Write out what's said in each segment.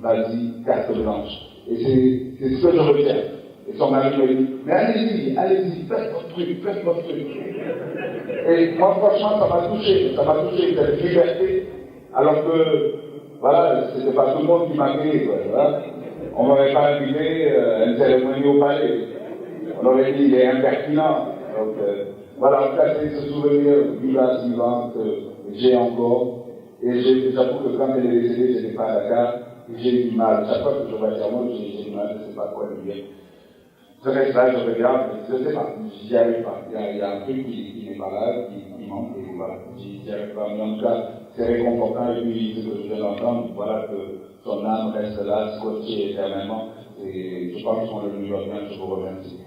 Vas-y, carte blanche. Et c'est ce que je retiens. Et son mari me dit, mais allez-y, faites votre truc. Et moi, franchement, ça m'a touché cette liberté, alors que, voilà, c'était pas tout le monde qui m'accueillait, quoi, voilà. On m'aurait pas invité à une cérémonie au palais. On aurait dit, il est impertinent. Donc, voilà, en tout cas, c'est ce souvenir vivant que j'ai encore. Et j'avoue que quand elle est décédée, je n'étais pas à Dakar, et j'ai eu du mal. Chaque fois que je vois Diamond, j'ai du mal, je ne sais pas quoi lui dire. Je reste là, je regarde, je ne sais pas, j'y arrive pas. Il y a un truc qui n'est pas là, qui manque, et voilà, j'y arrive pas. Mais en tout cas, c'est réconfortant, et puis ce que je viens d'entendre, voilà, que son âme reste là, scotchée éternellement, et je pense qu'on le lui bien, je vous remercie.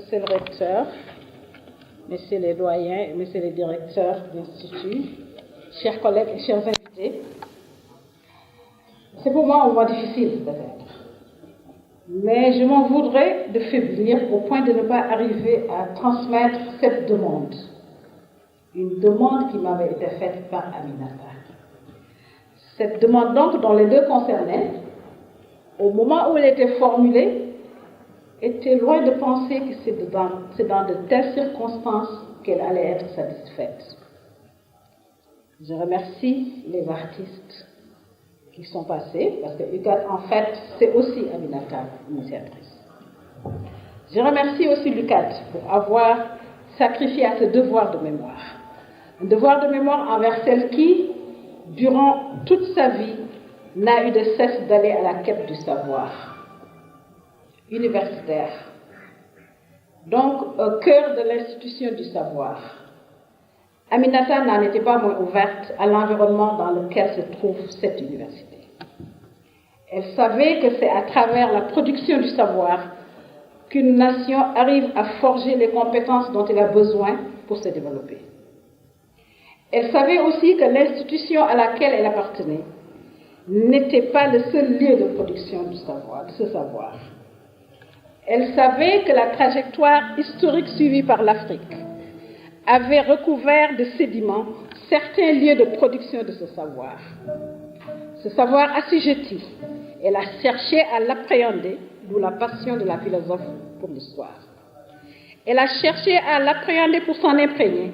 Monsieur le recteur, messieurs les doyens, messieurs les directeurs d'institut, chers collègues et chers invités, c'est pour moi un moment difficile peut-être, mais je m'en voudrais de faiblir au point de ne pas arriver à transmettre cette demande, une demande qui m'avait été faite par Aminata. Cette demande donc dont les deux concernaient, au moment où elle était formulée, était loin de penser que c'est dans de telles circonstances qu'elle allait être satisfaite. Je remercie les artistes qui sont passés, parce que UCAD, en fait, c'est aussi Aminata, initiatrice. Je remercie aussi l'UCAD pour avoir sacrifié à ce devoir de mémoire. Un devoir de mémoire envers celle qui, durant toute sa vie, n'a eu de cesse d'aller à la quête du savoir. Universitaire, donc au cœur de l'institution du savoir. Aminata n'en était pas moins ouverte à l'environnement dans lequel se trouve cette université. Elle savait que c'est à travers la production du savoir qu'une nation arrive à forger les compétences dont elle a besoin pour se développer. Elle savait aussi que l'institution à laquelle elle appartenait n'était pas le seul lieu de production du savoir, de ce savoir. Elle savait que la trajectoire historique suivie par l'Afrique avait recouvert de sédiments certains lieux de production de ce savoir. Ce savoir assujetti, elle a cherché à l'appréhender, d'où la passion de la philosophe pour l'histoire. Elle a cherché à l'appréhender pour s'en imprégner,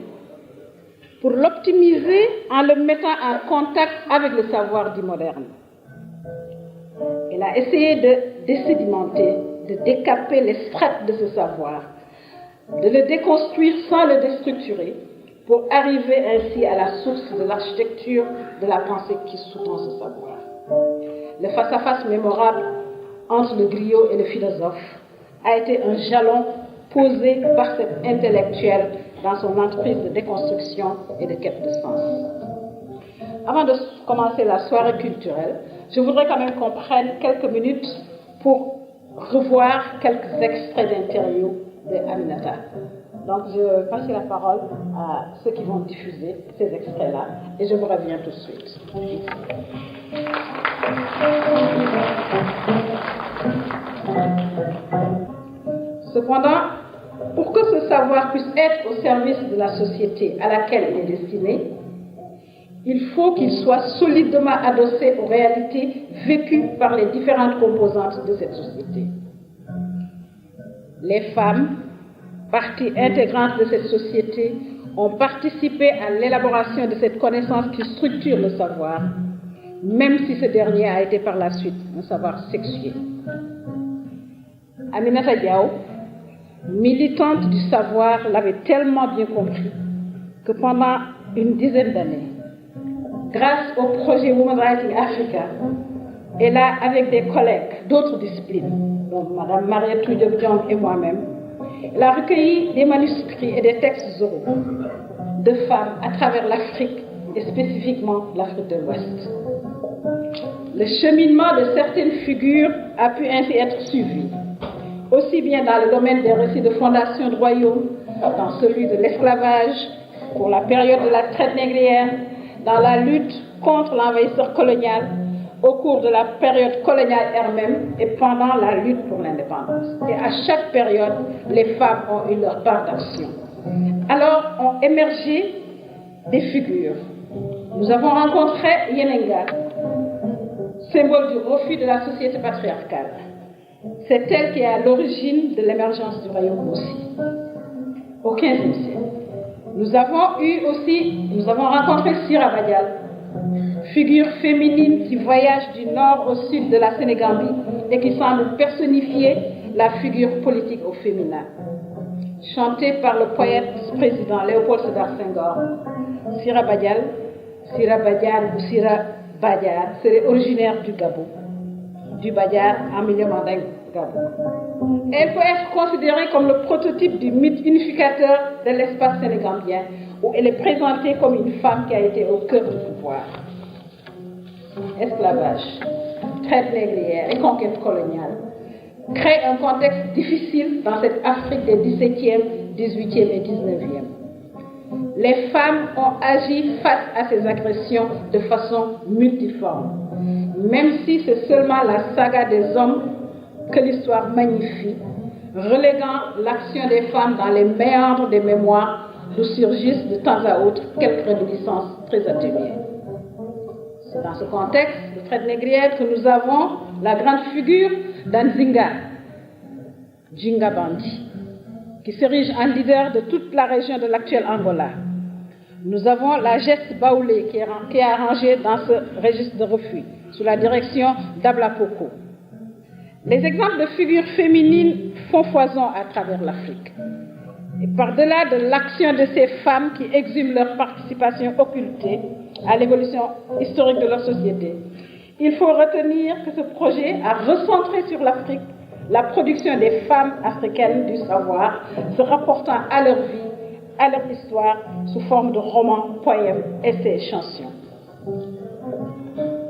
pour l'optimiser en le mettant en contact avec le savoir du moderne. Elle a essayé de désédimenter, de décaper les strates de ce savoir, de le déconstruire sans le déstructurer, pour arriver ainsi à la source de l'architecture de la pensée qui sous-tend ce savoir. Le face-à-face mémorable entre le griot et le philosophe a été un jalon posé par cet intellectuel dans son entreprise de déconstruction et de quête de sens. Avant de commencer la soirée culturelle, je voudrais quand même qu'on prenne quelques minutes pour revoir quelques extraits d'interviews de Aminata. Donc je vais passer la parole à ceux qui vont diffuser ces extraits-là et je vous reviens tout de suite. Cependant, pour que ce savoir puisse être au service de la société à laquelle il est destiné, il faut qu'il soit solidement adossé aux réalités vécues par les différentes composantes de cette société. Les femmes, partie intégrante de cette société, ont participé à l'élaboration de cette connaissance qui structure le savoir, même si ce dernier a été par la suite un savoir sexué. Aminata Diaw, militante du savoir, l'avait tellement bien compris que pendant une dizaine d'années, grâce au projet Women Writing Africa, elle a, avec des collègues d'autres disciplines, donc Mme Mariétou Diop-Diong et moi-même, elle a recueilli des manuscrits et des textes oraux de femmes à travers l'Afrique et spécifiquement l'Afrique de l'Ouest. Le cheminement de certaines figures a pu ainsi être suivi, aussi bien dans le domaine des récits de fondation de royaume, dans celui de l'esclavage, pour la période de la traite négrière, dans la lutte contre l'envahisseur colonial, au cours de la période coloniale elle-même et pendant la lutte pour l'indépendance. Et à chaque période, les femmes ont eu leur part d'action. Alors ont émergé des figures. Nous avons rencontré Yenenga, symbole du refus de la société patriarcale. C'est elle qui est à l'origine de l'émergence du royaume aussi, au XVe siècle. Nous avons rencontré Sira Badial, figure féminine qui voyage du nord au sud de la Sénégambie et qui semble personnifier la figure politique au féminin. Chantée par le poète président Léopold Sédar Senghor, Sira Badial ou Sira Badiar serait originaire du Gabon, du Badiar en milieu mandingue Gabon. Elle peut être considérée comme le prototype du mythe unificateur de l'espace sénégambien, où elle est présentée comme une femme qui a été au cœur du pouvoir. Esclavage, traite négrière et conquête coloniale. crée un contexte difficile dans cette Afrique des 17e, 18e et 19e. Les femmes ont agi face à ces agressions de façon multiforme, même si c'est seulement la saga des hommes que l'histoire magnifie, reléguant l'action des femmes dans les méandres des mémoires d'où surgissent de temps à autre quelques réminiscences très atténuées. C'est dans ce contexte de traite négrière que nous avons la grande figure d'Anzinga, Jinga Bandi, qui s'érige en leader de toute la région de l'actuel Angola. Nous avons la geste Baoulé qui est arrangée dans ce registre de refus, sous la direction d'Abla Poko. Les exemples de figures féminines font foison à travers l'Afrique. Et par-delà de l'action de ces femmes qui exhument leur participation occultée à l'évolution historique de leur société, il faut retenir que ce projet a recentré sur l'Afrique la production des femmes africaines du savoir, se rapportant à leur vie, à leur histoire, sous forme de romans, poèmes, essais, chansons.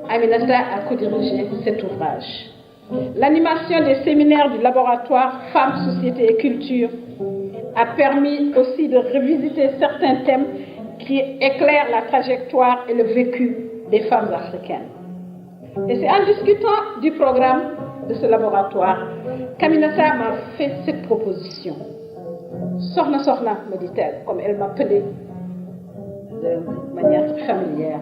Aminata a co-dirigé cet ouvrage. L'animation des séminaires du laboratoire Femmes, Société et Culture a permis aussi de revisiter certains thèmes qui éclairent la trajectoire et le vécu des femmes africaines. Et c'est en discutant du programme de ce laboratoire qu'Aminata m'a fait cette proposition. Sorna, me dit-elle, comme elle m'appelait de manière familière.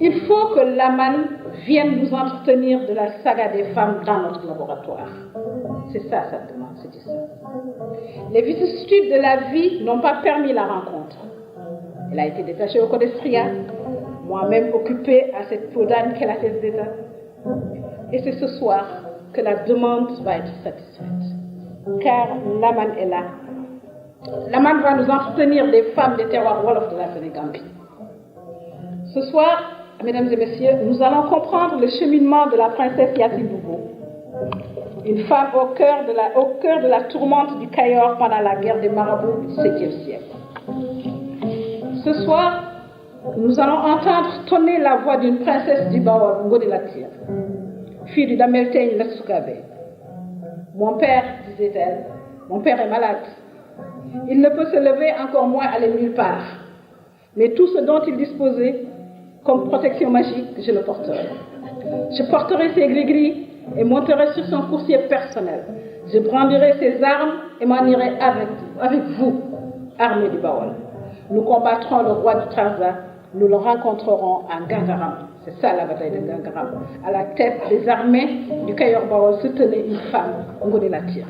Il faut que l'Aman vienne nous entretenir de la saga des femmes dans notre laboratoire. C'est ça sa demande, c'était ça. Les vicissitudes de la vie n'ont pas permis la rencontre. Elle a été détachée au Codestria, moi-même occupée à cette peau d'âne qu'elle a fait d'État. Et c'est ce soir que la demande va être satisfaite. Car l'Aman est là. L'Aman va nous entretenir des femmes des terroirs Wolof de la Sénégambie. Ce soir, mesdames et messieurs, nous allons comprendre le cheminement de la princesse Yati Boubou, une femme au cœur de la tourmente du Cayor pendant la guerre des marabouts du XVIIe siècle. Ce soir, nous allons entendre tonner la voix d'une princesse du Bawol, Ngoni Latyr, fille du Damel Teigne Latsukabe. Mon père, disait-elle, mon père est malade. Il ne peut se lever, encore moins aller nulle part. Mais tout ce dont il disposait, comme protection magique, je le porterai. Je porterai ses gris-gris et monterai sur son coursier personnel. Je brandirai ses armes et m'en irai avec vous, armée du Bawol. Nous combattrons le roi du Trarza. Nous le rencontrerons en Gangaram. C'est ça la bataille de Gangaram. À la tête des armées du Cayor Bawol se tenait une femme, Ngoni Latyr.